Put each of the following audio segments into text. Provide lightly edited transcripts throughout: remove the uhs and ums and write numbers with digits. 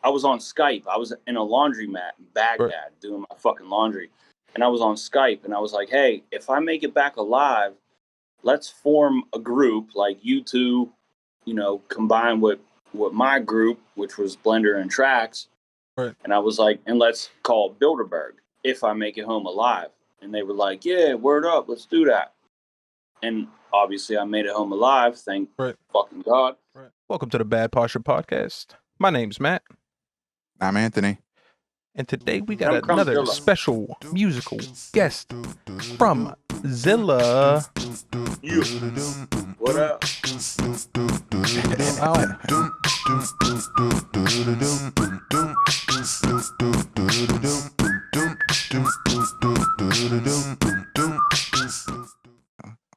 I was on Skype. I was in a laundromat in Baghdad doing my fucking laundry. And I was on Skype and I was like, hey, if I make it back alive, let's form a group like you two, combine with my group, which was Blender and Tracks. Right. And I was like, and let's call it Bilderberg if I make it home alive. And they were like, yeah, word up, let's do that. And obviously I made it home alive, thank fucking God. Right. Welcome to the Bad Posture Podcast. My name's Matt. I'm Anthony. And today we got another special musical guest from Zilla. What up?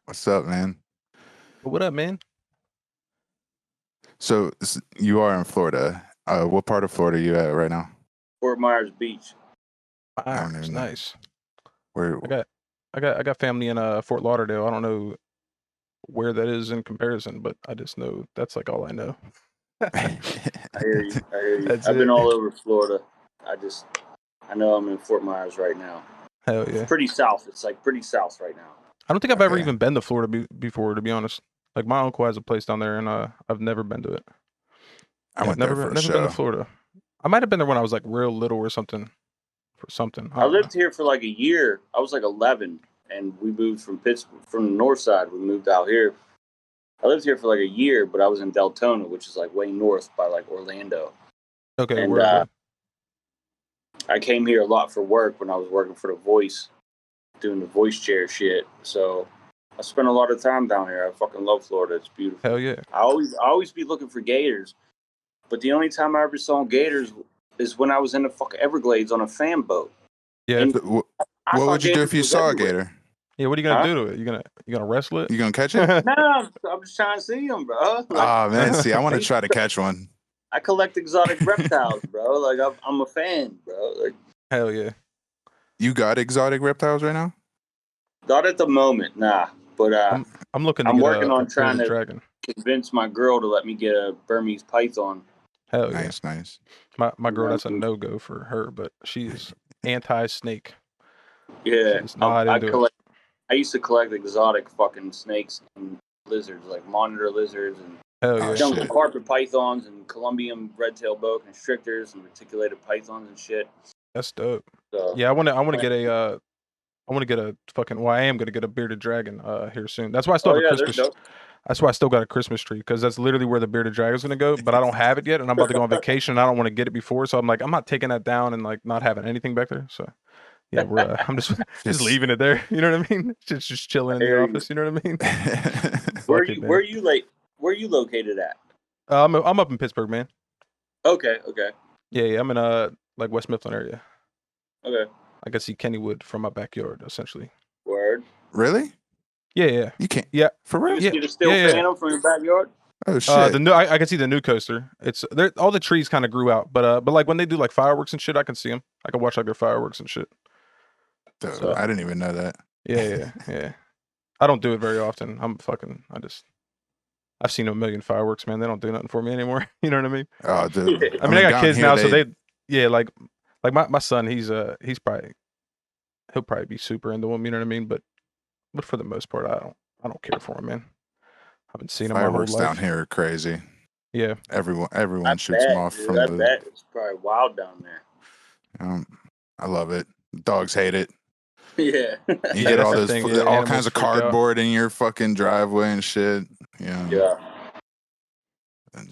What's up, man? What up, man? So you are in Florida. What part of Florida are you at right now? Fort Myers Beach. Myers, nice. Where? I got family in Fort Lauderdale. I don't know where that is in comparison, but I just know that's like all I know. I hear you. I've been all over Florida. I know I'm in Fort Myers right now. Hell yeah. It's pretty south. It's like pretty south right now. I don't think I've ever even been to Florida before, to be honest. Like my uncle has a place down there, and I've never been to it. I've never been to Florida. I might have been there when I was like real little or something. I lived here for like a year. I was like 11, and we moved from Pittsburgh, from the north side. We moved out here. I lived here for like a year, but I was in Deltona, which is like way north by like Orlando. Okay, and I came here a lot for work when I was working for The Voice, doing the voice chair shit. So I spent a lot of time down here. I fucking love Florida. It's beautiful. Hell yeah. I always be looking for gators, but the only time I ever saw gators is when I was in the fucking Everglades on a fan boat. Yeah. What would you do if you saw a gator? Yeah, what are you gonna do to it? You gonna wrestle it? You gonna catch it? No, I'm just trying to see them, bro. Oh man, see, I want to try to catch one. I collect exotic reptiles, bro. Like I'm a fan, bro. Like, hell yeah. You got exotic reptiles right now? Not at the moment, nah. But I'm looking. I'm working on trying to convince my girl to let me get a Burmese python. Hell yeah. Nice. My girl, that's a no-go for her, but she's anti-snake. Yeah, I used to collect exotic fucking snakes and lizards, like monitor lizards and jungle carpet pythons and Colombian red-tailed boa constrictors and reticulated pythons and shit. That's dope. So, yeah, I want to get a fucking. Well, I am gonna get a bearded dragon here soon. That's why I still have a Christmas. That's why I still got a Christmas tree, because that's literally where the bearded dragon's gonna go. But I don't have it yet, and I'm about to go on vacation. And I don't want to get it before, so I'm like, I'm not taking that down and like not having anything back there. So yeah, I'm just leaving it there. You know what I mean? Just chilling in the office. You know what I mean? Where are you located at? I'm up in Pittsburgh, man. Okay. Yeah, I'm in like West Mifflin area. Okay. I can see Kennywood from my backyard, essentially. Word. Really? Yeah. You can't. Yeah. For real? You can still fan them from your backyard? Oh shit. I can see the new coaster. It's there. All the trees kind of grew out, but like when they do like fireworks and shit, I can see them. I can watch like their fireworks and shit. Dude, so, I didn't even know that. Yeah. I don't do it very often. I've seen a million fireworks, man. They don't do nothing for me anymore. You know what I mean? Oh, dude. I mean, I got kids now, so like my son, he'll probably be super into them. You know what I mean? But for the most part, I don't care for him, man. I've been seeing them my whole life. Fireworks down here are crazy. Yeah. Everyone shoots them off from I bet it's probably wild down there. I love it. Dogs hate it. Yeah. You get all kinds of cardboard in your fucking driveway and shit. Yeah.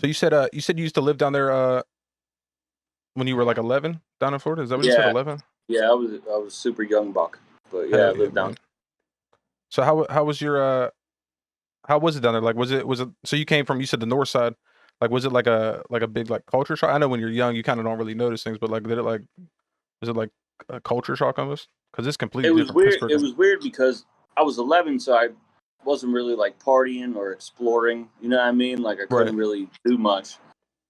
So you said you used to live down there when you were like 11 down in Florida? Is that what you said, 11? Yeah, I was super young buck. But yeah, I lived down there. So how was your how was it down there? Like was it so you came from, you said the north side. Like was it like a big like culture shock? I know when you're young you kind of don't really notice things, but like was it like a culture shock almost? Because it's completely different. Weird. It was weird because I was 11, so I wasn't really like partying or exploring. You know what I mean? Like I couldn't really do much.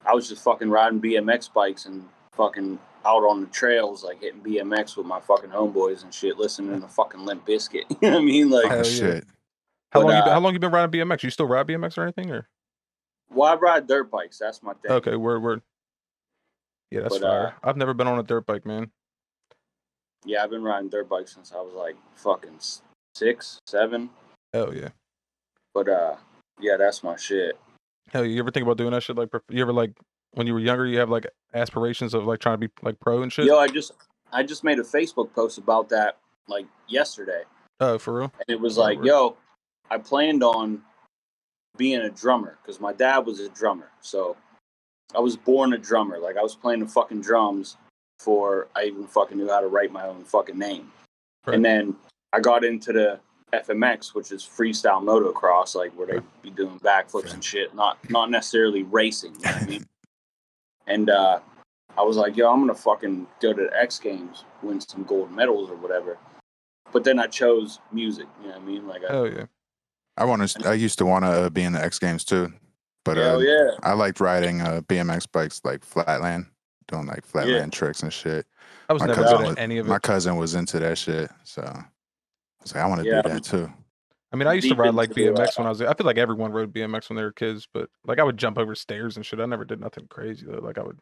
I was just fucking riding BMX bikes and fucking out on the trails, like hitting BMX with my fucking homeboys and shit, listening to fucking Limp Bizkit. You know what I mean? Like, shit. How long you been riding BMX? You still ride BMX or anything, or? Well, I ride dirt bikes. That's my thing. Okay, word. Yeah, that's fire. I've never been on a dirt bike, man. Yeah, I've been riding dirt bikes since I was like fucking 6, 7. Hell yeah. But yeah, that's my shit. Hell, you ever think about doing that shit? Like, you ever like when you were younger, you have like aspirations of like trying to be like pro and shit? Yo, I just made a Facebook post about that like yesterday. Oh, for real? And it was like, yo, I planned on being a drummer because my dad was a drummer. So I was born a drummer. Like I was playing the fucking drums before I even fucking knew how to write my own fucking name. Right. And then I got into the FMX, which is freestyle motocross, like where they be doing backflips and shit, not necessarily racing. You know what I mean? And I was like, yo, I'm gonna fucking go to the X Games, win some gold medals or whatever. But then I chose music. You know what I mean? Like, oh yeah. I used to want to be in the X Games too, but I liked riding BMX bikes like flatland, doing like flatland tricks and shit. I was never good at any of it. My cousin was into that shit, so I was like, I want to do that too. I mean, I used to ride like BMX when I was. I feel like everyone rode BMX when they were kids, but like I would jump over stairs and shit. I never did nothing crazy though. Like I would,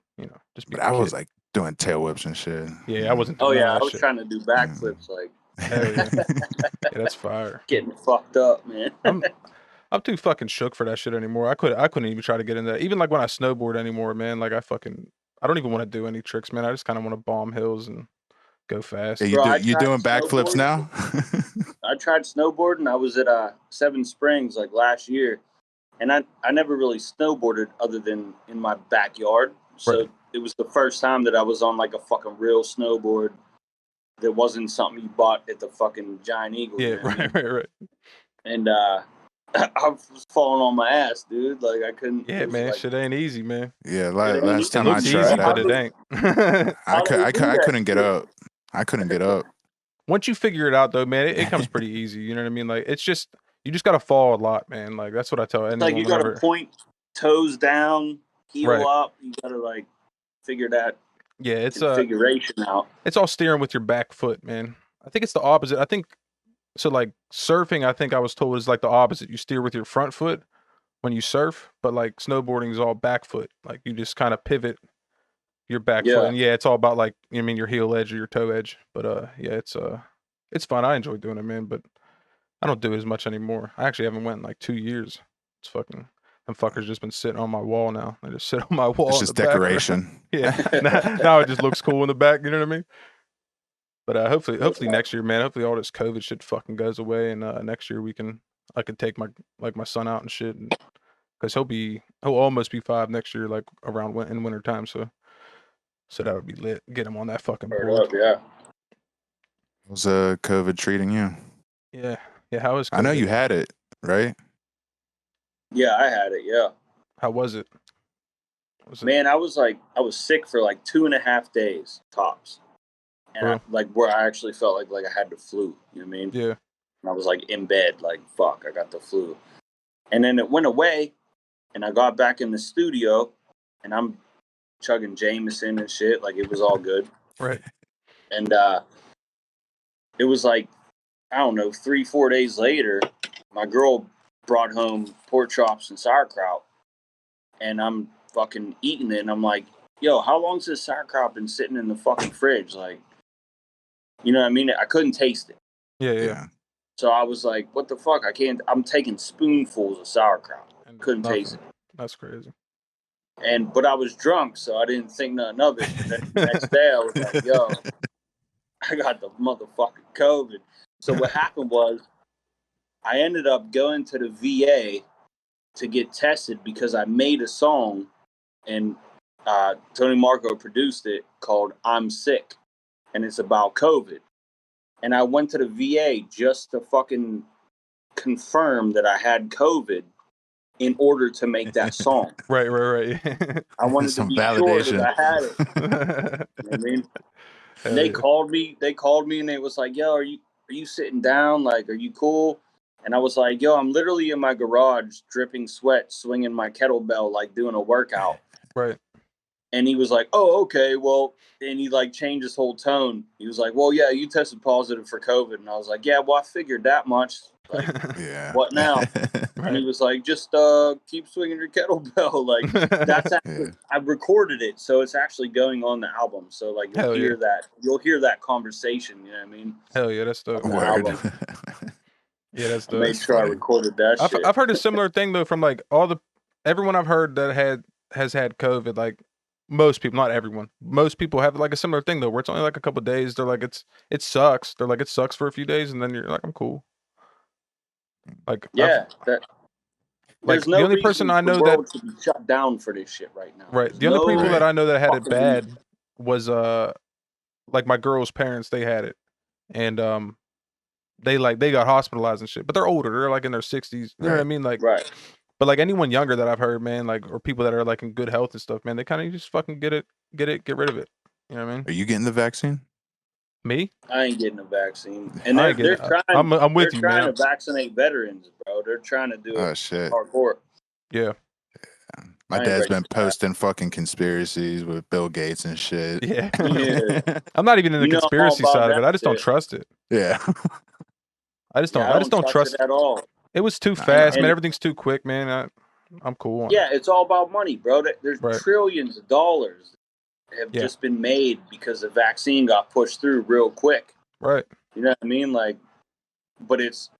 just be. But I was like doing tail whips and shit. Yeah, I wasn't. Oh yeah, I was trying to do backflips like. Hell yeah. Yeah, that's fire. Getting fucked up, man. I'm too fucking shook for that shit anymore. I couldn't even try to get into that. Even like when I snowboard anymore, man. Like I don't even want to do any tricks, man. I just kind of want to bomb hills and go fast. Yeah, you doing backflips now? I tried snowboarding. I was at Seven Springs like last year, and I never really snowboarded other than in my backyard. So It was the first time that I was on like a fucking real snowboard. That wasn't something you bought at the fucking Giant Eagle. Yeah, right. And I was falling on my ass, dude. Like I couldn't. Yeah, man, like, shit ain't easy, man. Yeah, last time I tried, but it ain't. I couldn't get up. I couldn't get up. Once you figure it out, though, man, it comes pretty easy. You know what I mean? Like it's just you just gotta fall a lot, man. Like that's what I tell anyone. Like you gotta point toes down, heel up. You gotta like figure that. Yeah, it's configuration out. It's all steering with your back foot, man. I think it's the opposite. I think so. Like surfing, I think I was told is like the opposite. You steer with your front foot when you surf, but like snowboarding is all back foot. Like you just kind of pivot your back foot, and it's all about like your heel edge or your toe edge. But it's fun. I enjoy doing it, man. But I don't do it as much anymore. I actually haven't went in like 2 years. It's fucking. Them fuckers just been sitting on my wall now. They just sit on my wall. It's just decoration. Yeah. now it just looks cool in the back. You know what I mean? But hopefully next year, man. Hopefully all this COVID shit fucking goes away, and next year I can take my son out and shit, because he'll almost be 5 next year, like around in winter time. So that would be lit. Get him on that fucking board. Yeah. How's COVID treating you? Yeah. How is COVID? I know you had it, right? Yeah, I had it. Yeah. How was it? Man, I was sick for like 2.5 days tops, and where I actually felt like I had the flu. You know what I mean? Yeah. And I was like in bed, like fuck, I got the flu, and then it went away, and I got back in the studio, and I'm chugging Jameson and shit, like it was all good. Right. And it was like, I don't know, 3-4 days later, my girl brought home pork chops and sauerkraut, and I'm fucking eating it, and I'm like, yo, how long's this sauerkraut been sitting in the fucking fridge? Like, you know what I mean? I couldn't taste it. Yeah. So I was like, what the fuck? I'm taking spoonfuls of sauerkraut. And couldn't taste it. That's crazy. But I was drunk, so I didn't think nothing of it. And then the next day I was like, yo, I got the motherfucking COVID. So what happened was, I ended up going to the VA to get tested because I made a song, and Tony Marco produced it, called I'm Sick, and it's about COVID. And I went to the VA just to fucking confirm that I had COVID in order to make that song. Right. I wanted to be validation. Sure that I had it. You know what I mean? And they called me and they was like, yo, are you sitting down? Like, are you cool? And I was like, yo, I'm literally in my garage, dripping sweat, swinging my kettlebell, like doing a workout. Right. And he was like, oh, okay, well, and he like changed his whole tone. He was like, well, yeah, you tested positive for COVID. And I was like, yeah, well, I figured that much. Like, yeah. What now? And he was like, just keep swinging your kettlebell. Like, that's actually, I recorded it, so it's actually going on the album. So, like, you'll hear that conversation, you know what I mean? Hell yeah, that's dope. Word. Yeah, that's dope. I made sure I recorded that shit. I've heard a similar thing, though, from, like, everyone I've heard that has had COVID, like, most people, not everyone, most people have, like, a similar thing, though, where it's only, like, a couple of days. They're like, it sucks. They're like, it sucks for a few days, and then you're like, I'm cool. Like, yeah, like, the only person I know that should be shut down for this shit right now. Right. The only people that I know that had it bad was like my girl's parents. They had it, and they got hospitalized and shit. But they're older. They're like in their 60s. You know what I mean? Like, but like anyone younger that I've heard, man, like, or people that are like in good health and stuff, man, they kind of just fucking get rid of it. You know what I mean? Are you getting the vaccine? Me? I ain't getting a vaccine, and they're trying. I'm with you, man. They're trying to vaccinate veterans, bro. They're trying to do it hardcore. Yeah. My dad's been posting fucking conspiracies with Bill Gates and shit. Yeah. I'm not even in the conspiracy side of it. I just don't trust it. Yeah. I just don't trust it at all. It was too fast, man. Everything's too quick, man. I'm cool on it. It's all about money, bro. There's trillions of dollars have just been made because the vaccine got pushed through real quick. Right. You know what I mean? Like, but it's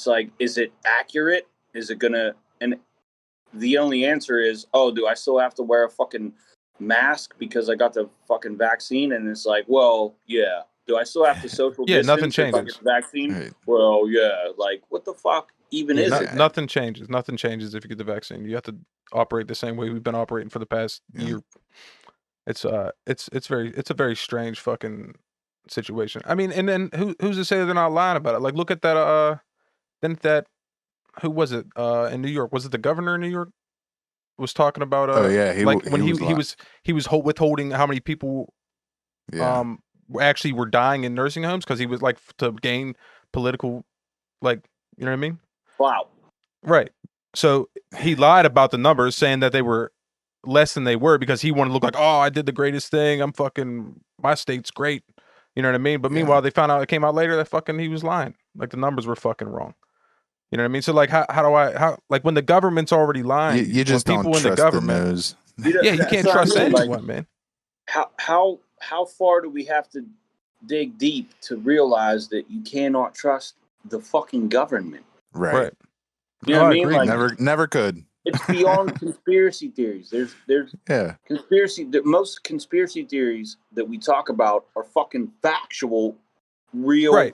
like, is it accurate? Is it gonna? And the only answer is, do I still have to wear a fucking mask because I got the fucking vaccine? And it's like, well, yeah. Do I still have to social distance? Nothing changes. If I get the vaccine? Right. Well, yeah. Like, what the fuck even is it? Nothing changes. Nothing changes if you get the vaccine. You have to operate the same way we've been operating for the past year. It's a very strange fucking situation. I mean, and then who's to say they're not lying about it? Like, look at that. Who was it? In New York, was it the governor in New York? Was talking about he was withholding how many people actually were dying in nursing homes because he was like to gain political, like, you know what I mean? Wow. Right. So he lied about the numbers, saying that they were less than they were because he wanted to look like, I did the greatest thing. My state's great. You know what I mean? But meanwhile, they found out, it came out later that fucking he was lying. Like, the numbers were fucking wrong. You know what I mean? So like, how like, when the government's already lying, you just don't trust in the government. News. You can't trust anyone, like, man. How far do we have to dig deep to realize that you cannot trust the fucking government? Right. You know what I mean? Like, never could. It's beyond conspiracy theories. There's most conspiracy theories that we talk about are fucking factual, real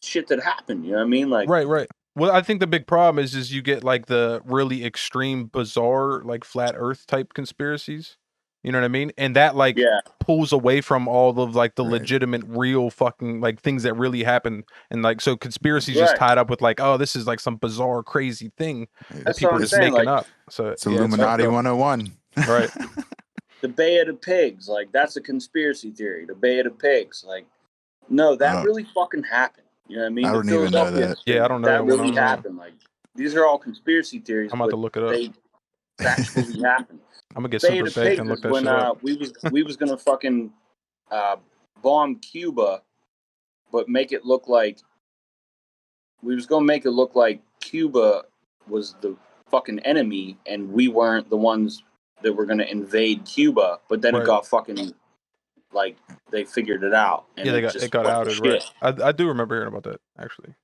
shit that happened. You know what I mean? Like, right. Well, I think the big problem is you get like the really extreme, bizarre, like flat Earth type conspiracies. You know what I mean? And that pulls away from all of like the legitimate, real fucking like things that really happen. And like, so conspiracies just tied up with like, this is like some bizarre, crazy thing that people are just making up. So it's Illuminati 101. Right. The Bay of the Pigs, like, that's a conspiracy theory. The Bay of the Pigs, like, no, that really fucking happened. You know what I mean? I don't even know that. Yeah, I don't know that really happened. Like, these are all conspiracy theories. I'm about to look it up. They actually happened. I'm gonna get super baked and look that shit up. we was gonna fucking bomb Cuba, but make it look like Cuba was the fucking enemy, and we weren't the ones that were gonna invade Cuba. But then it got fucking, like, they figured it out. And it got outed. Right. I do remember hearing about that, actually.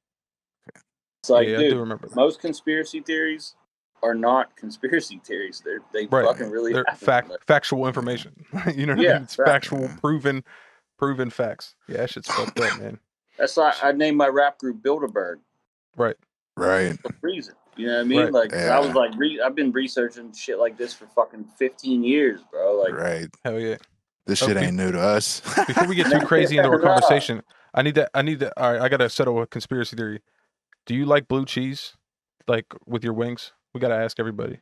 It's like, dude, I do remember that. Most conspiracy theories are not conspiracy theories. They fucking really happen. Factual information. You know what I mean? It's factual, proven facts. Yeah, that shit's fucked up, man. That's why I named my rap group Bilderberg. Right. For a reason. You know what I mean? Like, I was like, I've been researching shit like this for fucking 15 years, bro. Like, hell yeah. This shit ain't new to us. Before we get too crazy into our conversation, I need to. All right, I gotta settle a conspiracy theory. Do you like blue cheese, like with your wings? We gotta ask everybody.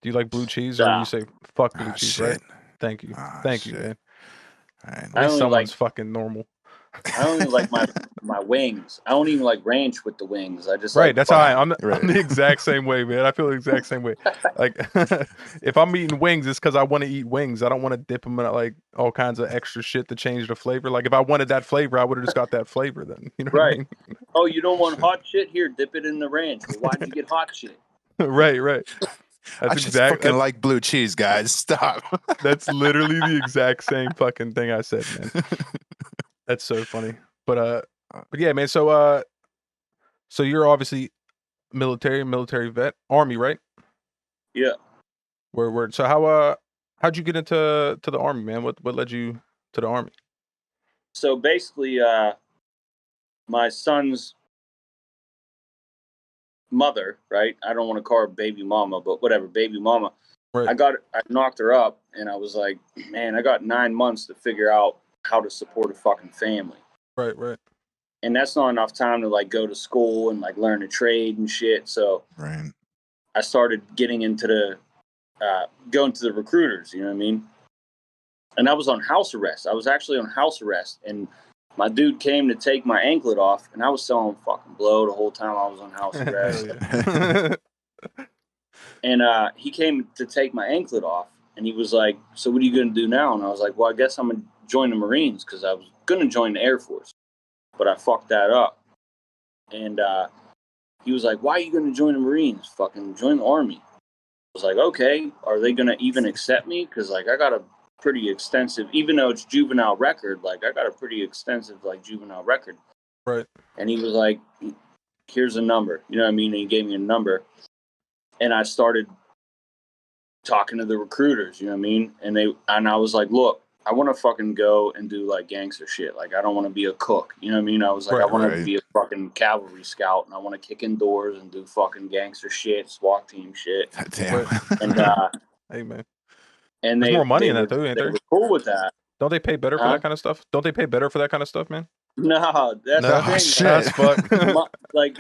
Do you like blue cheese, or you say fuck blue cheese? Shit. Right? Thank you, man. Right. At least someone's fucking normal. I don't even like my wings. I don't even like ranch with the wings. I just right. That's how I'm the exact same way, man. I feel the exact same way. Like if I'm eating wings, it's because I want to eat wings. I don't want to dip them in like all kinds of extra shit to change the flavor. Like if I wanted that flavor, I would have just got that flavor. Then you know what I mean? Oh, you don't want hot shit? Here, dip it in the ranch. Well, why'd you get hot shit? Right. I just fucking like blue cheese, guys. Stop. That's literally the exact same fucking thing I said, man. That's so funny. But yeah, man. So you're obviously military vet, Army, right? Yeah. Word. So how'd you get into the Army, man? What led you to the Army? So basically, my son's mother, right? I don't want to call her baby mama, but whatever, baby mama. Right. I knocked her up, and I was like, man, I got 9 months to figure out how to support a fucking family. Right. And that's not enough time to like go to school and like learn a trade and shit. So I started getting into the going to the recruiters, you know what I mean? And I was on house arrest. I was actually on house arrest, and my dude came to take my anklet off, and I was selling fucking blow the whole time I was on house arrest. And he came to take my anklet off, and he was like, so what are you going to do now? And I was like, well, I guess I'm going to join the Marines, because I was going to join the Air Force, but I fucked that up. And he was like, why are you going to join the Marines? Fucking join the Army. I was like, okay, are they going to even accept me? Because like I got a pretty extensive, even though it's juvenile record, like I got a pretty extensive like juvenile record. Right. And he was like, here's a number, you know what I mean? And he gave me a number, and I started talking to the recruiters, you know what I mean? And I was like, look, I want to fucking go and do like gangster shit. Like I don't want to be a cook, you know what I mean? I was like, I want to be a fucking cavalry scout, and I want to kick in doors and do fucking gangster shit, SWAT team shit. Damn. And hey man. And there's more money in that too, ain't there? They were cool with that. Don't they pay better for that kind of stuff? Don't they pay better for that kind of stuff, man? No, that's the thing. Shit. That's fuck. Like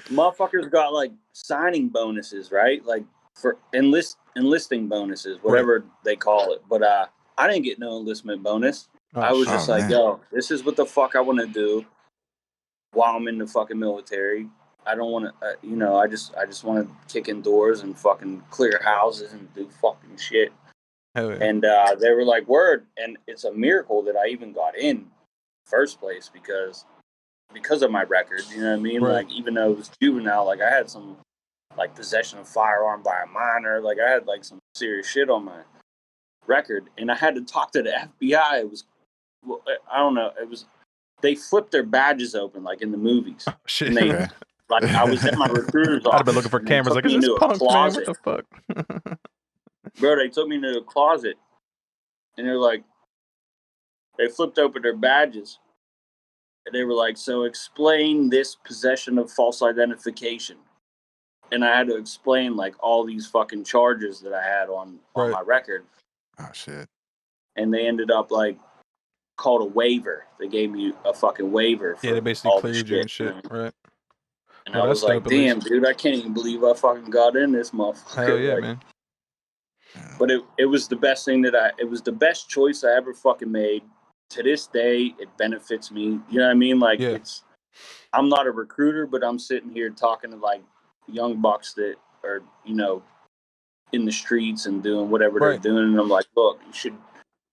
motherfuckers got like signing bonuses, right? Like for enlisting bonuses, whatever they call it. But I didn't get no enlistment bonus. I was just like, yo, this is what the fuck I want to do while I'm in the fucking military. I don't want to, you know, I just want to kick in doors and fucking clear houses and do fucking shit. Oh, yeah. And they were like, word. And it's a miracle that I even got in first place because of my record, you know what I mean? Right. Like, even though it was juvenile, like I had some like possession of firearm by a minor, like I had like some serious shit on my record, and I had to talk to the FBI. It was, well, I don't know, it was, they flipped their badges open like in the movies. Oh, shit. And they, like I was at my recruiter's office. I'd have been looking for cameras like, is this punk, man? What the fuck? Bro, they took me into a closet, and they're like, they flipped open their badges, and they were like, so explain this possession of false identification. And I had to explain like all these fucking charges that I had on my record. Oh shit. And they ended up like called a waiver. They gave me a fucking waiver for they basically cleared you and shit, right? And I was like, damn, dude, I can't even believe I fucking got in this motherfucker. Hell yeah, like, man. But it was the best thing it was the best choice I ever fucking made. To this day, it benefits me. You know what I mean? Like, I'm not a recruiter, but I'm sitting here talking to like young bucks that are, you know, in the streets and doing whatever they're doing. And I'm like, look,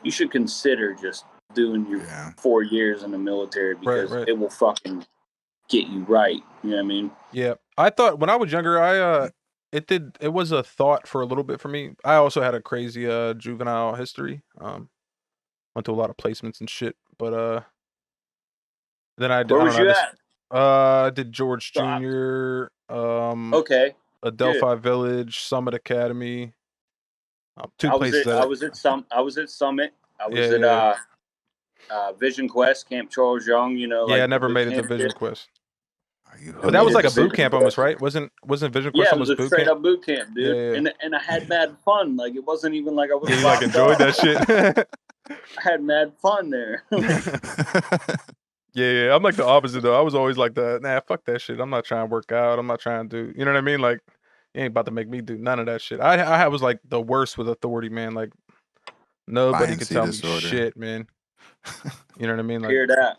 you should consider just doing your 4 years in the military, because it will fucking get you right. You know what I mean? Yeah. I thought when I was younger, it was a thought for a little bit for me. I also had a crazy juvenile history. Went to a lot of placements and shit, but then I where was you at? I did George Jr. Okay. Adelphi Village, Summit Academy. Two places. I was at Summit. I was at Vision Quest, Camp Charles Young. You know, like I never made it to Vision Quest. But that was like a boot camp almost, right? Wasn't Vision Quest almost boot camp? Yeah, it was a straight up boot camp, dude. Yeah. And I had mad fun. Like, it wasn't even like I was. You like enjoyed that shit. I had mad fun there. Yeah, I'm like the opposite though. I was always like fuck that shit. I'm not trying to work out. I'm not trying to do, you know what I mean? Like, you ain't about to make me do none of that shit. I was like the worst with authority, man. Like, nobody could tell me shit, man. You know what I mean? Like, hear that.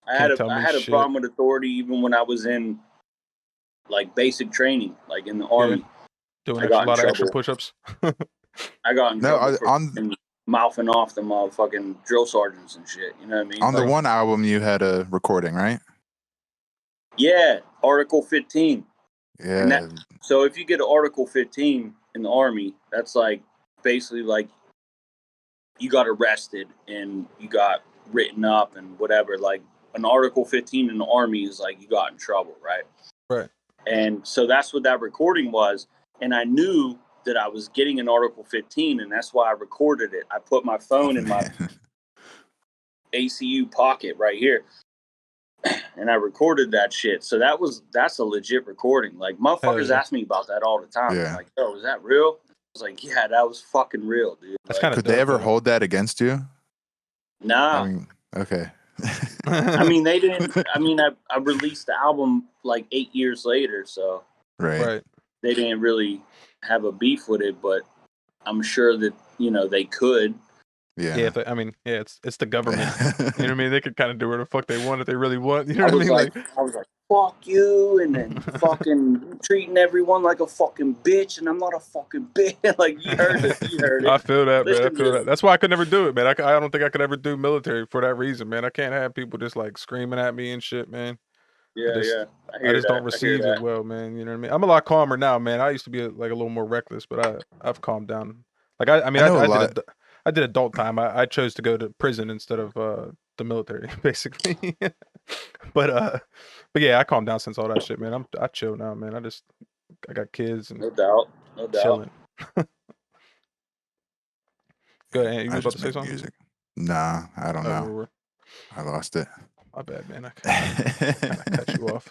I had a problem with authority even when I was in like basic training, like in the Army. Doing a lot of extra push-ups. I got in trouble for mouthing off the motherfucking drill sergeants and shit. You know what I mean? On the one album, you had a recording, right? Yeah, Article 15. Yeah. So if you get an Article 15 in the Army, that's like basically like you got arrested and you got written up and whatever. Like an Article 15 in the Army is like you got in trouble, right? Right. And so that's what that recording was. And I knew that I was getting an Article 15, and that's why I recorded it. I put my phone in my ACU pocket right here, and I recorded that shit. So that's a legit recording. Like, motherfuckers ask me about that all the time. Yeah. Like, yo, is that real? I was like, yeah, that was fucking real, dude. That's kind of could they ever hold that against you? Nah. I mean, okay. I mean, they didn't. I mean, I released the album like 8 years later, so right. They didn't really have a beef with it, but I'm sure that they could. Yeah. Yeah, I mean, yeah, it's the government. You know what I mean? They could kind of do whatever the fuck they want if they really want. You know what I mean? I was like, fuck you, and then fucking treating everyone like a fucking bitch, and I'm not a fucking bitch. Like, you heard it. I feel that, man. I feel that. That's why I could never do it, man. I don't think I could ever do military for that reason, man. I can't have people just like screaming at me and shit, man. Yeah, I just don't receive it well, man. You know what I mean? I'm a lot calmer now, man. I used to be like a little more reckless, but I've calmed down. Like I did adult time. I chose to go to prison instead of the military, basically. but yeah, I calmed down since all that shit, man. I chill now, man. I got kids and no doubt. Chilling. Go ahead. You were about to say something? Music. Nah, I don't know. I lost it. My bad, man. I cut you off.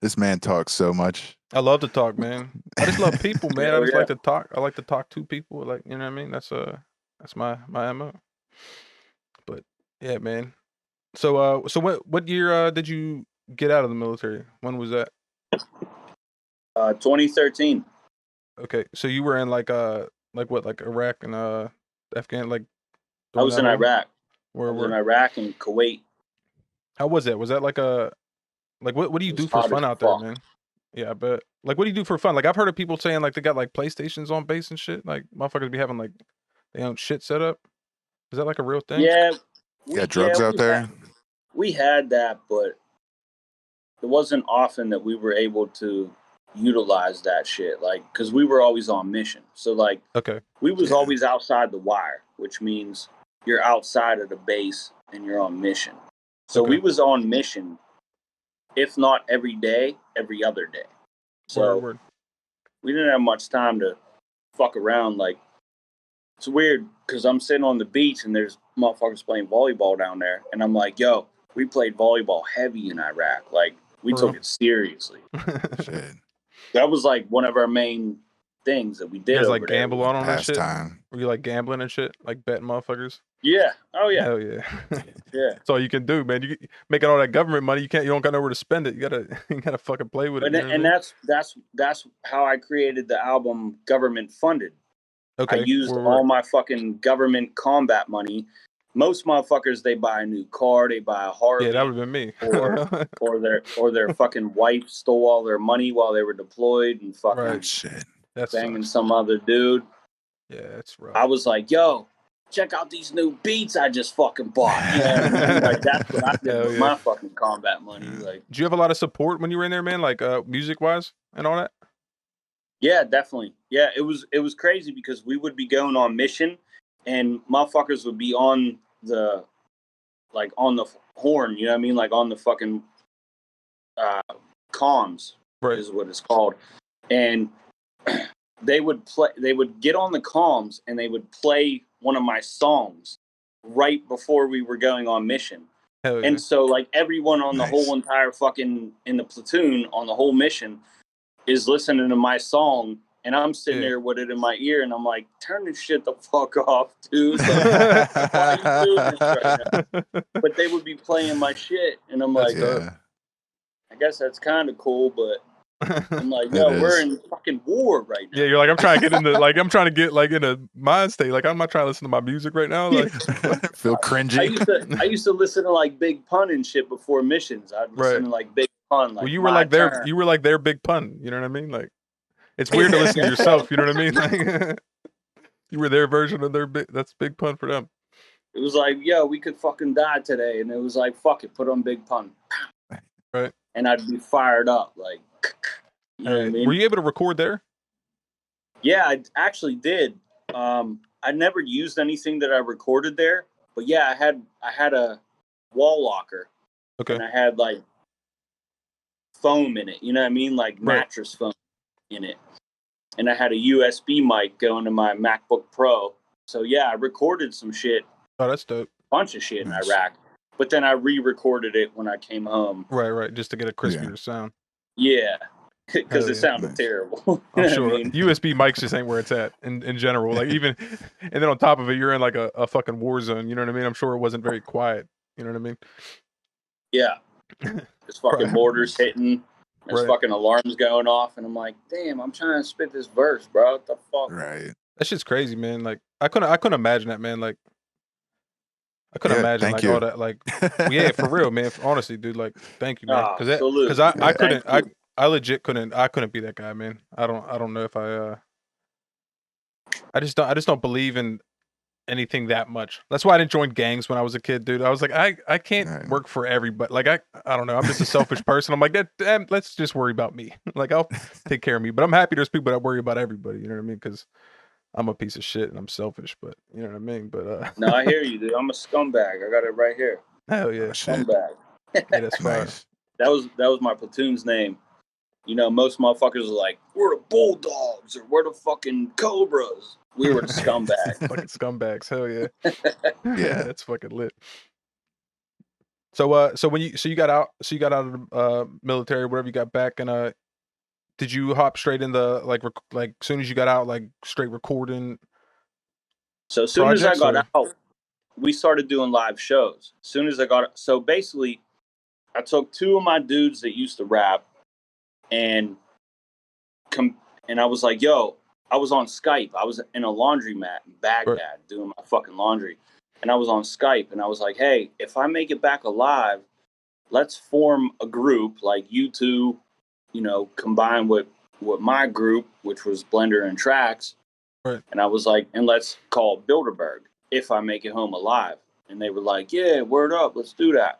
This man talks so much. I love to talk, man. I just love people, man. I just like to talk. I like to talk to people. Like, you know what I mean? That's my MO. But yeah, man. So what year did you get out of the military? When was that? 2013. Okay, so you were in like Iraq and Afghan, like. I was in Iraq. Where I was in Iraq and Kuwait. How was that? Was that like what do you do for fun out there, man? Yeah, but like, what do you do for fun? Like, I've heard of people saying like they got like PlayStations on base and shit. Like, motherfuckers be having like their own shit set up. Is that like a real thing? Yeah. Drugs out there. We had that, but it wasn't often that we were able to utilize that shit. Like, because we were always on mission. So like, we was always outside the wire, which means you're outside of the base and you're on mission. So we was on mission, if not every day, every other day. So we didn't have much time to fuck around. Like, it's weird because I'm sitting on the beach and there's motherfuckers playing volleyball down there. And I'm like, yo, we played volleyball heavy in Iraq. Like, we took it seriously. Shit. That was like one of our main things that we did. You guys like gamble on that shit? Time. Were you like gambling and shit? Like betting motherfuckers? Yeah. Oh yeah. Hell yeah. Yeah. That's all you can do, man. You making all that government money, you don't got nowhere to spend it. You gotta fucking play with it. And that's how I created the album Government Funded. Okay. I used all my fucking government combat money. Most motherfuckers, they buy a new car, they buy a Harley. Yeah, that would have been me. or their fucking wife stole all their money while they were deployed and fucking shit. That's banging some other dude. Yeah, that's rough. I was like, yo, check out these new beats I just fucking bought. You know what I mean? Like, that's what I did with my fucking combat money. Like, did you have a lot of support when you were in there, man? Like music wise and all that? Yeah, definitely. Yeah, it was crazy because we would be going on mission and motherfuckers would be on the horn, you know what I mean? Like on the fucking comms is what it's called. And they would get on the comms and they would play one of my songs right before we were going on mission. Hell yeah. And so like everyone on the whole entire fucking in the platoon on the whole mission is listening to my song, and I'm sitting there with it in my ear, and I'm like, turn this shit the fuck off, dude. Like, why are you doing this right now? But they would be playing my shit, and I'm like, I guess that's kind of cool, but I'm like, yo, we're in fucking war right now. Yeah, you're like, I'm trying to get into, like, I'm trying to get like in a mind state. Like, I'm not trying to listen to my music right now. Like, feel cringy. I used to listen to like Big Pun and shit before missions. I'd listen to like Big Pun. Like, well, you were like their Big Pun. You know what I mean? Like, it's weird to listen to yourself. You know what I mean? Like, you were their version of that's Big Pun for them. It was like, yo, we could fucking die today, and it was like, fuck it, put on Big Pun. Right. And I'd be fired up, like. You know what I mean? Were you able to record there? Yeah, I actually did. I never used anything that I recorded there, but yeah, I had a wall locker. Okay. And I had like foam in it. You know what I mean? Like mattress foam in it. And I had a USB mic going to my MacBook Pro. So yeah, I recorded some shit. Oh, that's dope. Bunch of shit in Iraq. But then I re-recorded it when I came home. Right, just to get a crispier sound. Yeah. Because it sounded terrible. I'm sure. I mean? USB mics just ain't where it's at in general. Like even, and then on top of it, you're in like a fucking war zone. You know what I mean? I'm sure it wasn't very quiet. You know what I mean? Yeah. There's fucking mortars hitting. There's fucking alarms going off. And I'm like, damn, I'm trying to spit this verse, bro. What the fuck? Right. That shit's crazy, man. Like I couldn't imagine that, man. Like I couldn't imagine like all that. Like yeah, for real, man. Honestly, dude. Like thank you, man. Because I couldn't. I legit couldn't. I couldn't be that guy, man. I don't know if I just don't believe in anything that much. That's why I didn't join gangs when I was a kid, dude. I was like, I can't work for everybody. Like I don't know. I'm just a selfish person. I'm like, let's just worry about me. Like I'll take care of me. But I'm happy there's people that worry about everybody. You know what I mean? Because I'm a piece of shit and I'm selfish. But you know what I mean. But no, I hear you, dude. I'm a scumbag. I got it right here. Hell yeah, scumbag. Yeah, that's nice. That was my platoon's name. You know, most motherfuckers are like, we're the Bulldogs or we're the fucking Cobras. We were the scumbags. Fucking scumbags. Hell yeah. Yeah, that's fucking lit. So when you got out of the military, whatever, you got back, and did you hop straight in the like soon as you got out, like straight recording? So as soon as I got out, we started doing live shows. As soon as I got so basically I took two of my dudes that used to rap and I was like, yo, I was on Skype. I was in a laundromat in Baghdad doing my fucking laundry. And I was on Skype and I was like, hey, if I make it back alive, let's form a group like you two, you know, combined with my group, which was Blender and Tracks. Right. And I was like, and let's call it Bilderberg if I make it home alive. And they were like, yeah, word up, let's do that.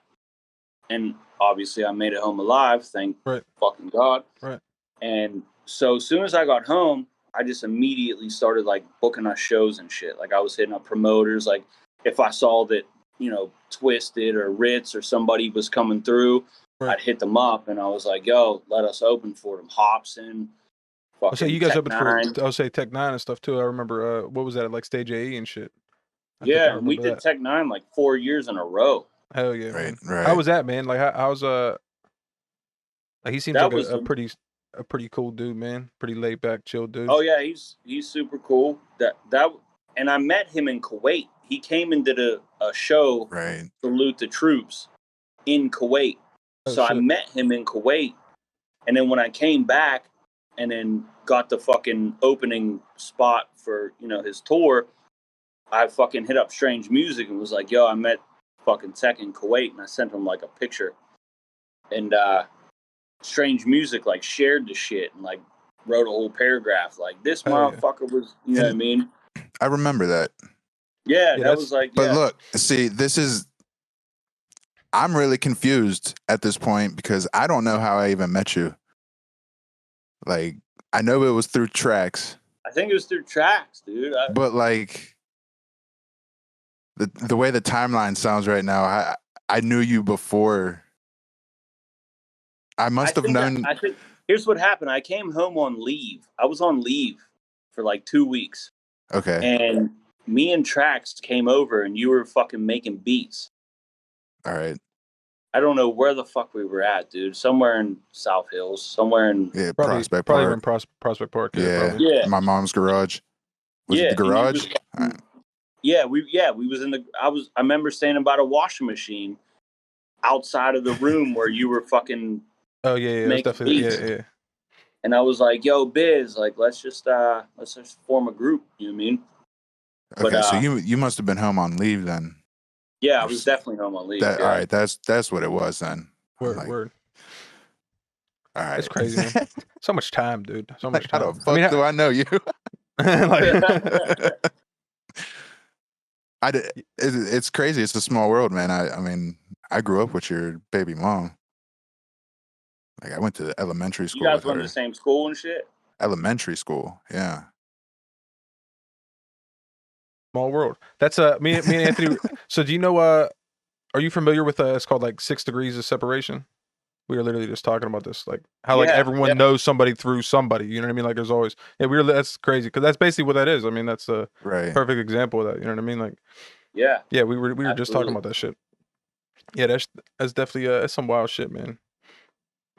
And obviously I made it home alive, thank fucking God. Right. And so as soon as I got home, I just immediately started like booking us shows and shit. Like I was hitting up promoters. Like if I saw that, you know, Twisted or Ritz or somebody was coming through, I'd hit them up and I was like, yo, let us open for them. Hobson. I'll say you guys opened for, I'll say Tech 9 and stuff too. I remember, what was that, like Stage AE and shit? Yeah, we did Tech 9 like 4 years in a row. Hell yeah, right. How was that, man? Like, how's like he seems like a pretty cool dude, man. Pretty laid back, chill dude. Oh yeah, he's super cool. And I met him in Kuwait. He came and did a show, Salute the Troops, in Kuwait. So I met him in Kuwait, and then when I came back, and then got the fucking opening spot for, you know, his tour, I fucking hit up Strange Music and was like, yo, I met fucking Tech in Kuwait, and I sent him like a picture, and Strange Music like shared the shit and like wrote a whole paragraph like this motherfucker was, you know what I mean? I remember that. Yeah, that was like. But look, see, I'm really confused at this point because I don't know how I even met you. Like, I know it was through Tracks. I think it was through Tracks, dude. But like. The way the timeline sounds right now, I knew you before. I must have known. I think here's what happened. I came home on leave. I was on leave for like 2 weeks. Okay. And me and Tracks came over, and you were fucking making beats. All right. I don't know where the fuck we were at, dude. Somewhere in South Hills. Somewhere in Prospect Park. Probably in Prospect Park. Yeah. My mom's garage. Was it the garage? Yeah, we was in the. I remember standing by the washing machine outside of the room where you were fucking. Oh yeah, definitely. Yeah. And I was like, yo, Biz, like, let's just form a group. You know what I mean? Okay, but, so you must have been home on leave then. Yeah, I was definitely home on leave. All right, that's what it was then. Word. All right, it's crazy, man. So much time, dude. So much time. How the fuck do I know you? It's crazy. It's a small world, man. I mean, I grew up with your baby mom. Like, I went to elementary school. You guys went to the same school and shit? Elementary school, yeah. Small world. That's me and Anthony. So do you know? Are you familiar with it's called like 6 Degrees of Separation? We were literally just talking about this, like how like everyone knows somebody through somebody. You know what I mean? Like there's always that's crazy because that's basically what that is. I mean, that's a perfect example of that. You know what I mean? Like we were just talking about that shit. Yeah, that's definitely it's some wild shit, man.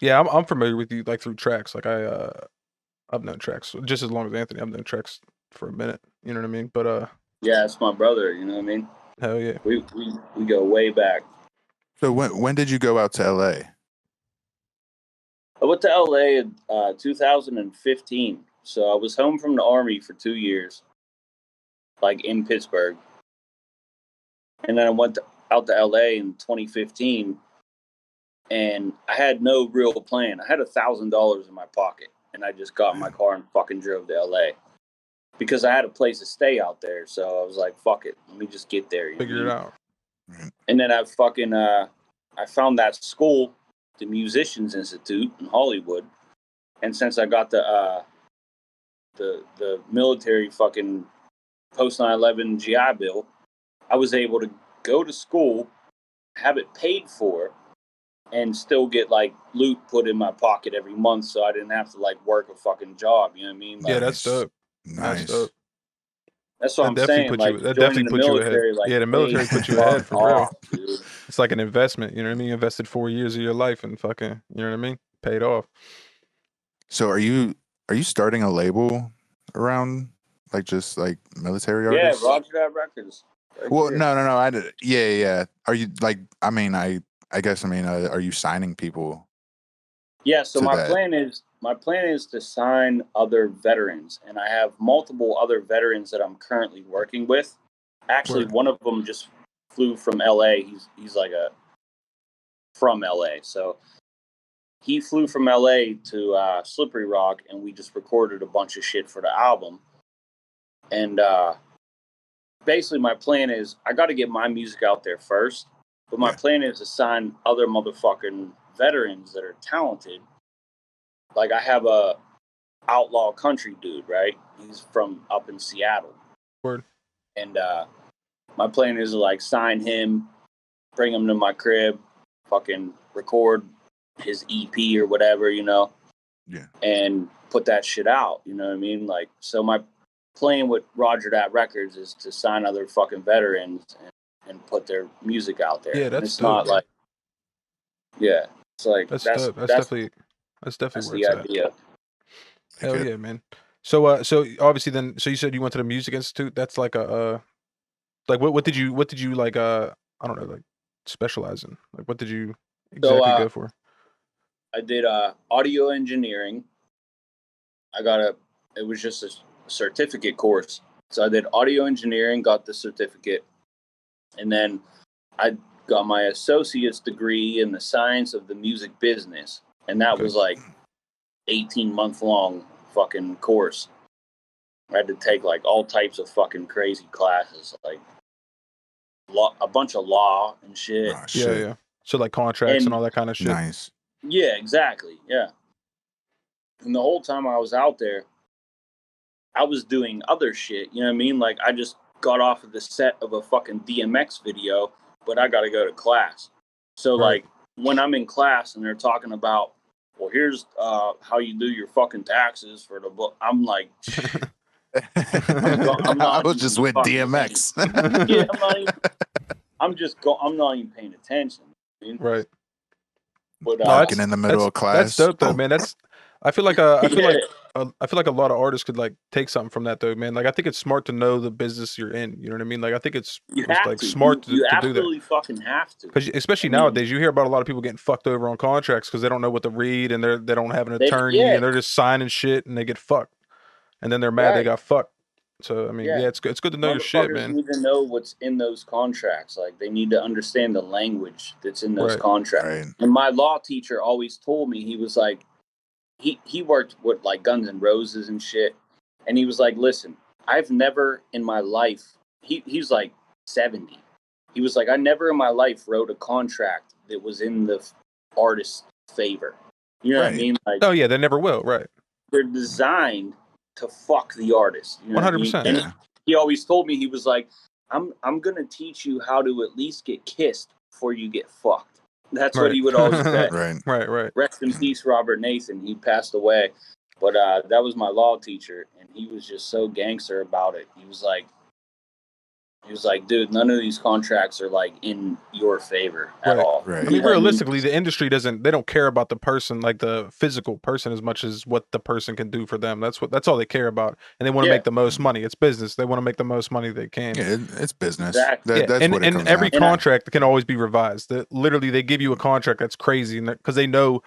Yeah, I'm familiar with you like through tracks. Like I've known tracks just as long as Anthony. I've known tracks for a minute. You know what I mean? But yeah, it's my brother. You know what I mean? Hell yeah. We go way back. So when did you go out to LA? I went to LA in 2015. So I was home from the Army for 2 years, like in Pittsburgh. And then I went out to LA in 2015, and I had no real plan. I had $1,000 in my pocket, and I just got in my car and fucking drove to LA because I had a place to stay out there. So I was like, fuck it, let me just get there. Figure it out. And then I fucking I found that school, the Musicians Institute in Hollywood, and since I got the military fucking post 9/11 GI Bill, I was able to go to school, have it paid for, and still get like loot put in my pocket every month, so I didn't have to like work a fucking job. You know what I mean? Like, yeah, that's dope. Nice. That's dope. That's what I'm saying. Like, that definitely put you ahead. Like, yeah, the military put you ahead for real. Dude. It's like an investment. You know what I mean? You invested 4 years of your life and fucking, you know what I mean? Paid off. So are you starting a label around like just like military artists? Yeah, Roger That Records. Well, no. Yeah. Are you like? I mean, I guess. I mean, are you signing people? Yeah. So my plan is to sign other veterans, and I have multiple other veterans that I'm currently working with. Actually, one of them just flew from LA. He's like from LA, so he flew from LA to Slippery Rock, and we just recorded a bunch of shit for the album. And basically, my plan is I got to get my music out there first. But my plan is to sign other motherfucking veterans that are talented. Like I have a outlaw country dude, right? He's from up in Seattle. Word. And my plan is to like sign him, bring him to my crib, fucking record his EP or whatever, you know? Yeah. And put that shit out, you know what I mean? Like, so my plan with Roger That Records is to sign other fucking veterans and put their music out there. Yeah, that's it's dope, not like, yeah, it's like that's definitely the idea. Hell yeah, man. So obviously then, so you said you went to the Music Institute. That's like a like what did you like I don't know, like specialize in? Like what did you exactly go for? I did audio engineering. It was just a certificate course. So I did audio engineering, got the certificate. And then I got my associate's degree in the science of the music business. And that was like 18-month long fucking course. I had to take like all types of fucking crazy classes, like a bunch of law and shit. Oh, shit. Yeah. So like contracts and all that kind of shit. Nice. Yeah, exactly. Yeah. And the whole time I was out there, I was doing other shit. You know what I mean? Like I just got off of the set of a fucking DMX video, but I got to go to class. So like when I'm in class and they're talking about, well, here's how you do your fucking taxes for the book. I'm like, I was just with DMX. Yeah, I'm not even paying attention. You know? Right. But walking in the middle of class. That's dope though, man. I feel like I feel like a lot of artists could like take something from that though, man. Like I think it's smart to know the business you're in. You know what I mean? Like I think it's smart you to do that. absolutely fucking have to. Because especially nowadays, you hear about a lot of people getting fucked over on contracts because they don't know what to read and they don't have an attorney and they're just signing shit and they get fucked, and then they're mad they got fucked. So I mean, it's good to know your shit, man. Need to know what's in those contracts. Like they need to understand the language that's in those contracts. Right. And my law teacher always told me, he was like, he worked with like Guns N' Roses and shit, and he was like, listen, I've never in my life. He's like 70. He was like, I never in my life wrote a contract that was in the artist's favor. You know what I mean? Like, oh yeah, they never will. Right? They're designed to fuck the artist. 100%. And he always told me, he was like, I'm gonna teach you how to at least get kissed before you get fucked. That's what he would always say. Right. Rest in peace, Robert Nathan. He passed away, but that was my law teacher, and he was just so gangster about it. He was like, dude, none of these contracts are like in your favor at all. Right. I mean, realistically, the industry they don't care about the person, like the physical person, as much as what the person can do for them. That's all they care about. And they want to make the most money. It's business. They want to make the most money they can. Yeah, it's business. Exactly. That's what it comes and every down contract can always be revised. Literally, they give you a contract that's crazy because they know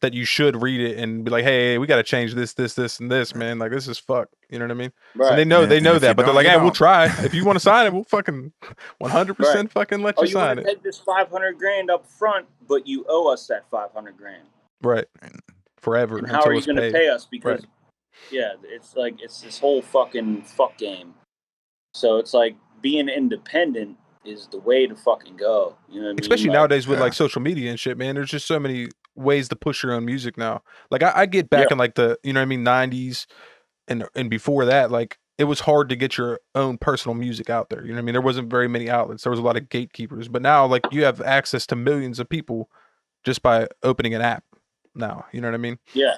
that you should read it and be like, hey, we got to change this, and this, man. Like, this is fuck. You know what I mean? Right. And they know that, but they're like, hey, we'll try. If you want to sign it, we'll fucking 100% fucking let you sign it. Take this $500,000 up front, but you owe us that $500,000. Right. Forever. And how are you going to pay us? Because, it's like, it's this whole fucking fuck game. So it's like being independent is the way to fucking go. You know what I mean? Especially nowadays with like social media and shit, man. There's just so many ways to push your own music now. Like I get back in like the, you know what I mean, 90s and before that, like it was hard to get your own personal music out there. You know what I mean? There wasn't very many outlets. There was a lot of gatekeepers. But now like you have access to millions of people just by opening an app now. You know what I mean? Yeah.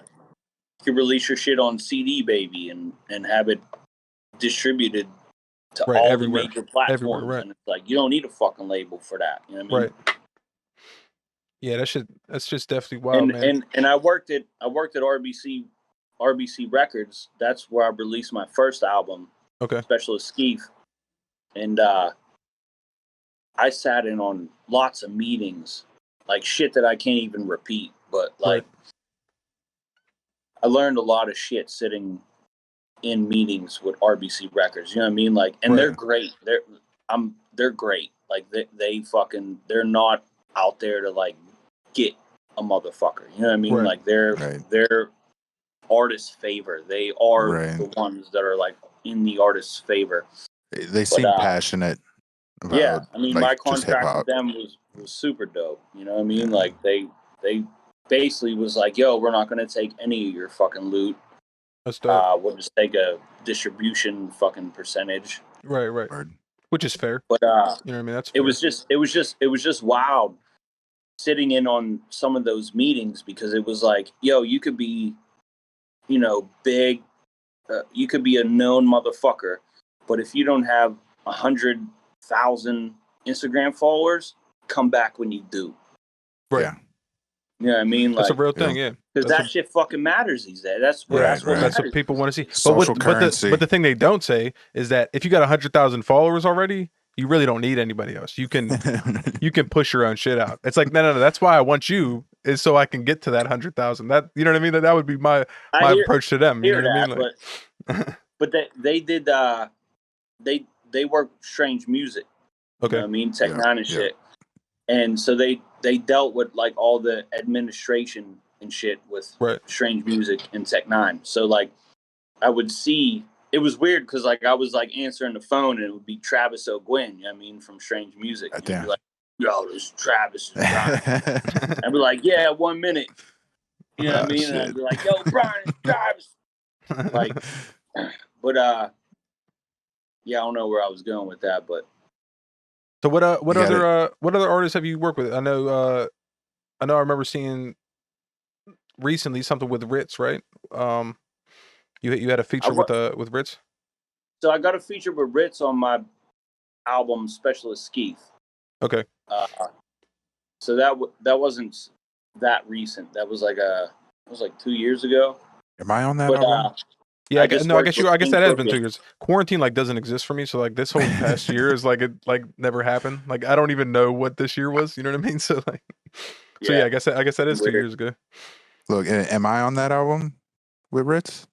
You can release your shit on CD Baby and have it distributed to all the major platforms. And it's like, you don't need a fucking label for that. You know what I mean? Right. Yeah, that's just definitely wild, man. And I worked at RBC Records. That's where I released my first album, Specialist Skeef. And I sat in on lots of meetings, like shit that I can't even repeat. But like, I learned a lot of shit sitting in meetings with RBC Records. You know what I mean? Like, and they're great. They're great. Like they're not out there to like get a motherfucker. You know what I mean? Like they're artist's favor. They are the ones that are like in the artist's favor. They seem passionate. About, I mean, like, my contract with them was super dope. You know what I mean? Like they basically was like, yo, we're not going to take any of your fucking loot. That's dope. We'll just take a distribution fucking percentage. Right. Which is fair. But you know what I mean? That's fair. It was just wild sitting in on some of those meetings, because it was like, yo, you could be, you know, big, you could be a known motherfucker, but if you don't have 100,000 Instagram followers, come back when you do. Right. Yeah. You know what I mean? Like, that's a real thing, yeah. Because that shit fucking matters these days. That's what people want to see. Social currency. But the thing they don't say is that if you got 100,000 followers already, you really don't need anybody else. You can push your own shit out. It's like, no. That's why I want you, is so I can get to that 100,000. That, you know what I mean? That would be my approach to them. You know what I mean? Like, but they did they work Strange Music. Okay. You know what I mean? Tech Nine and shit. And so they dealt with like all the administration and shit with Strange Music and Tech Nine. So like I would see, it was weird because like I was like answering the phone and it would be Travis O'Gwen, you know what I mean, from Strange Music. And you'd be like, yo, this Travis is Brian. I'd be like, yeah, 1 minute. You know what I mean? And I'd be like, yo, Brian, it's Travis. Like, but yeah, I don't know where I was going with that, but so what other artists have you worked with? I know I remember seeing recently something with Ritz, right? You had a feature with Ritz? So I got a feature with Ritz on my album Specialist Skeef. Okay. So that wasn't that recent. That was like 2 years ago. Am I on that album? Yeah, I guess that has been 2 years. Quarantine like doesn't exist for me, so like this whole past year is like it like never happened. Like I don't even know what this year was. You know what I mean? So like, I guess that is 2 years ago. Look, am I on that album with Ritz?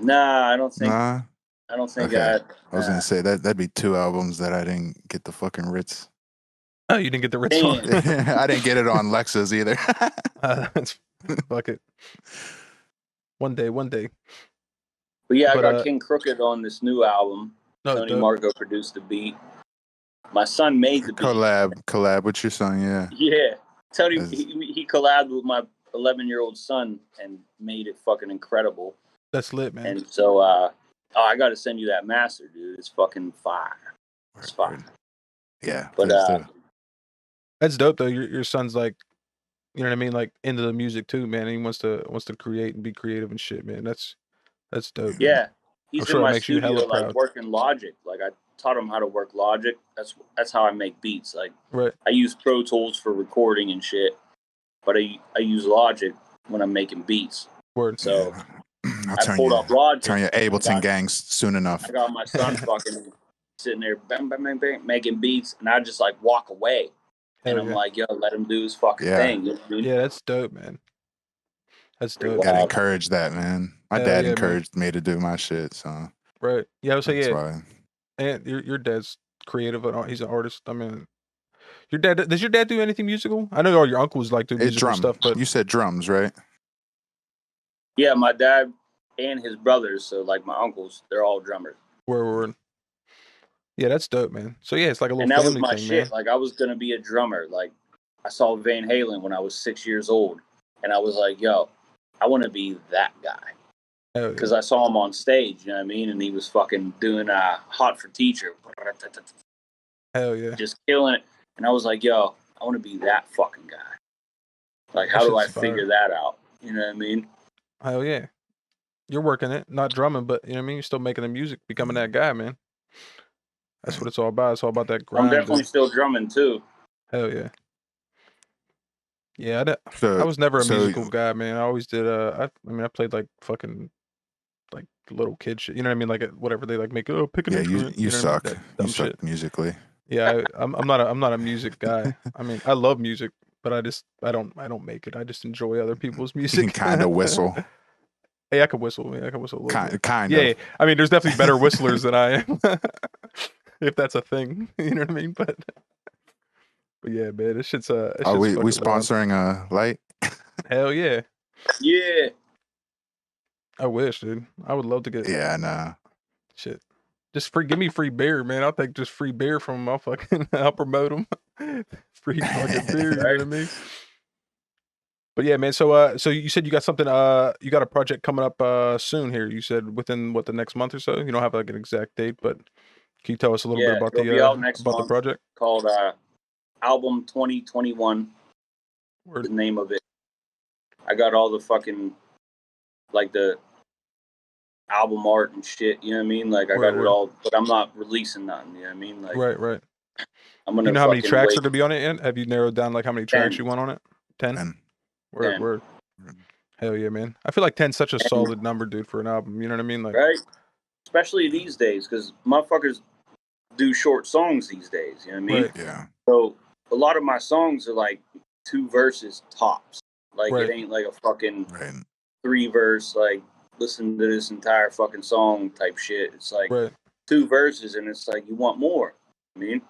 Nah, I don't think. Nah. I don't think. Okay. I was gonna say that'd be 2 albums that I didn't get the fucking Ritz. Oh, you didn't get the Ritz on? I didn't get it on Lexus either. Fuck it. One day. But yeah, I got King Crooked on this new album. Tony dope. Marco produced the beat. My son made the beat. Collab with your son, yeah. Yeah. Tony, he collabed with my 11-year-old son and made it fucking incredible. That's lit, man. And so, I got to send you that master, dude. It's fucking fire. It's fire. Yeah. But that's dope though. Your son's like, you know what I mean, like into the music too, man. And he wants to create and be creative and shit, man. That's dope. Yeah, man. he's in my studio, like working Logic. Like I taught him how to work Logic. That's how I make beats. Like I use Pro Tools for recording and shit, but I use Logic when I'm making beats. Word. So I pulled up Logic. Turn your Ableton gangs soon enough. I got my son fucking sitting there, bang, bang, bang, bang, making beats, and I just like walk away. And I'm like, yo, let him do his fucking thing. You know what I mean? Yeah, that's dope, man. That's dope. You gotta encourage that, man. My dad encouraged me to do my shit, so. Right. Yeah, I would say, why. And your dad's creative. He's an artist. I mean, does your dad do anything musical? I know all your uncles like do musical stuff, but. You said drums, right? Yeah, my dad and his brothers, so like my uncles, they're all drummers. Word. Yeah, that's dope, man. So yeah, it's like a little family thing, man. And that was my shit. Like I was gonna be a drummer. Like I saw Van Halen when I was 6 years old, and I was like, yo, I want to be that guy. Because I saw him on stage, you know what I mean? And he was fucking doing Hot for Teacher. Hell yeah. Just killing it. And I was like, yo, I want to be that fucking guy. Like, how do I figure that out? You know what I mean? Hell yeah. You're working it, not drumming, but you know what I mean? You're still making the music, becoming that guy, man. That's what it's all about. It's all about that grind. I'm definitely still drumming too. Hell yeah. Yeah, I was never a musical guy, man. I always did. I played like fucking like little kid shit. You know what I mean? Like whatever they like make. Pick an instrument. You suck. I mean? You suck shit. Musically. Yeah, I'm not a music guy. I mean, I love music, but I don't make it. I just enjoy other people's music. You can kind of whistle. Hey, I can whistle. Yeah, I can whistle a little bit. Kind of. Yeah, I mean, there's definitely better whistlers than I am. If that's a thing, you know what I mean? But yeah, man, this shit's Are we sponsoring a light? Hell yeah. Yeah. I wish, dude. I would love to get. Yeah, nah. Shit. Just give me free beer, man. I'll take just free beer from them. I'll promote them. Free fucking beer, you know what I mean? But yeah, man. So you said you got something. You got a project coming up soon here. You said within the next month or so. You don't have like an exact date, but can you tell us a little bit about the project? Called Album 2021. The name of it. I got all the fucking like the album art and shit. You know what I mean? Like I got it all, but I'm not releasing nothing. You know what I mean? Like right. I'm gonna. You know how many tracks are to be on it? Yet? Have you narrowed down like how many tracks you want on it? 10. Word. Hell yeah, man. I feel like 10's such a solid number, dude, for an album. You know what I mean? Like, right. Especially these days, because motherfuckers do short songs these days. You know what I mean? Right. Yeah. So a lot of my songs are like 2 verses tops. Like it ain't like a fucking 3 verse. Like listen to this entire fucking song type shit. It's like 2 verses, and it's like you want more. I mean,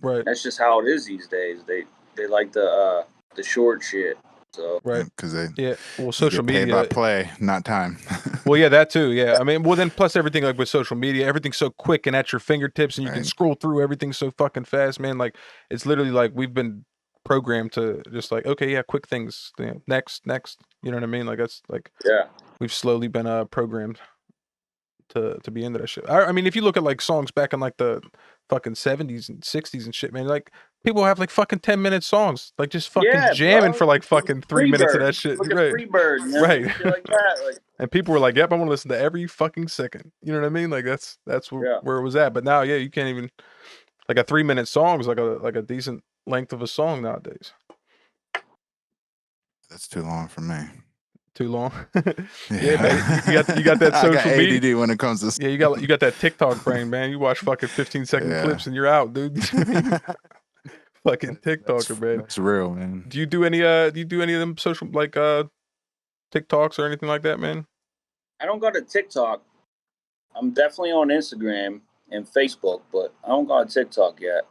that's just how it is these days. They like the short shit. So because social media by play, not time. Well, yeah, that too. Yeah, I mean, well, then plus everything like with social media, everything's so quick and at your fingertips, and you can scroll through everything so fucking fast, man. Like it's literally like we've been programmed to just like, okay, yeah, quick things. You know, next. You know what I mean? Like that's like we've slowly been programmed to be into that shit. I mean, if you look at like songs back in like the fucking 70s and 60s and shit, man, like people have like fucking 10-minute songs, like just fucking jamming for like fucking 3 minutes of that shit. Look at Freebird, you know, right. Shit like that. Like, and people were like, yep, I want to listen to every fucking second. You know what I mean? Like that's where it was at. But now, yeah, you can't even like a 3-minute song is like a decent length of a song nowadays. That's too long for me. too long. Yeah, man. You got that social I got ADD media when it comes to. Yeah, you got that TikTok brain, man. You watch fucking 15-second clips and you're out, dude. Fucking TikToker, man. That's real, man. Do you do any of them social like TikToks or anything like that, man? I don't go to TikTok. I'm definitely on Instagram and Facebook, but I don't go on TikTok yet.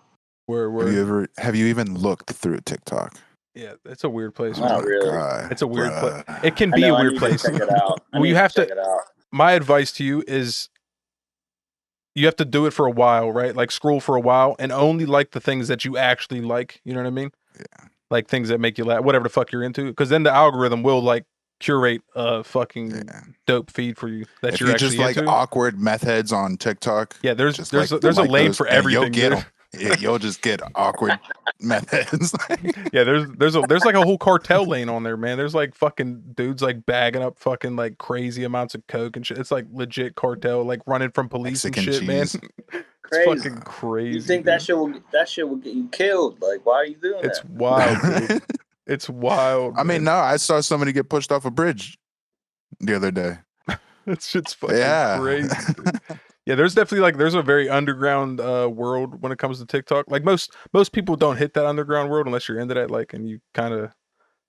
Have you even looked through TikTok? Yeah, it's a weird place. Not really. God, it's a weird place. It can be a weird place. Check it out. Well, you have to check it out. My advice to you is you have to do it for a while, right? Like scroll for a while and only like the things that you actually like. You know what I mean? Yeah. Like things that make you laugh, whatever the fuck you're into. Because then the algorithm will like curate a fucking dope feed for you that you're actually into. If you just like awkward meth heads on TikTok. Yeah, there's a lane for everything. You'll just get awkward methods. Yeah, there's like a whole cartel lane on there, man. There's like fucking dudes like bagging up fucking like crazy amounts of coke and shit. It's like legit cartel, like running from police Mexican and shit, cheese. Man. It's fucking crazy. You think that shit will get you killed? Like, why are you doing that? It's wild, dude. It's wild. I mean, no, I saw somebody get pushed off a bridge the other day. That shit's fucking crazy. Dude. Yeah, there's definitely like there's a very underground world when it comes to TikTok. Like most people don't hit that underground world unless you're into that, like, and you kind of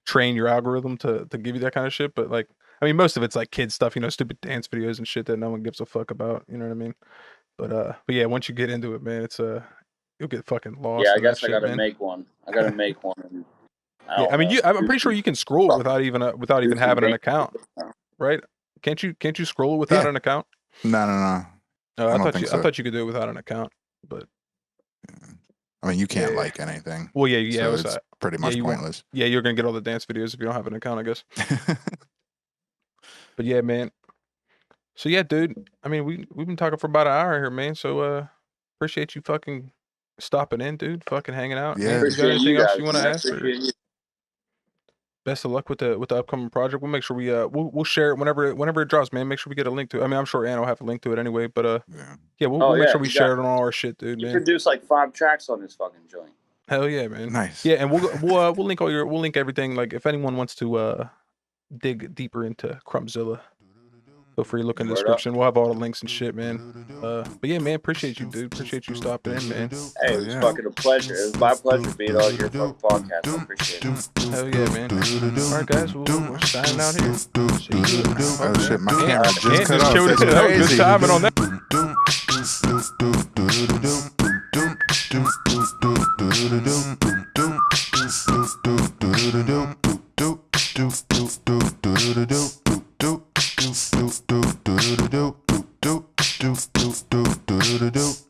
train your algorithm to give you that kind of shit. But like, I mean, most of it's like kid stuff, you know, stupid dance videos and shit that no one gives a fuck about. You know what I mean? But yeah, once you get into it, man, it's you'll get fucking lost. Yeah, I guess I gotta make one. And I mean, I'm pretty sure you can scroll without even having an account, right? Can't you scroll without an account? No. No, I thought you could do it without an account, but I mean, you can't like anything. Well, yeah, so it's pretty much pointless. You're gonna get all the dance videos if you don't have an account, I guess. But yeah, man. So yeah, dude. I mean, we've been talking for about an hour here, man. So appreciate you fucking stopping in, dude. Fucking hanging out. Yeah. Man, you got anything else you want to ask? Best of luck with the upcoming project. We'll make sure we'll share it whenever it drops, man. Make sure we get a link to it. I mean, I'm sure Ann will have a link to it anyway, but we'll make sure we share it on all our shit, dude. You produced like 5 tracks on this fucking joint. Hell yeah, man. Nice. Yeah, and we'll link everything. Like if anyone wants to dig deeper into Crumbzilla, feel free to look in the description. We'll have all the links and shit, man. But yeah, man, appreciate you, dude. Appreciate you stopping in, man. Hey, it was fucking a pleasure. It was my pleasure being on your fucking podcast. I appreciate it. Hell yeah, man. All right, guys, we're signing out here. See you. Oh shit, my camera just cut off. That was good timing on that. Do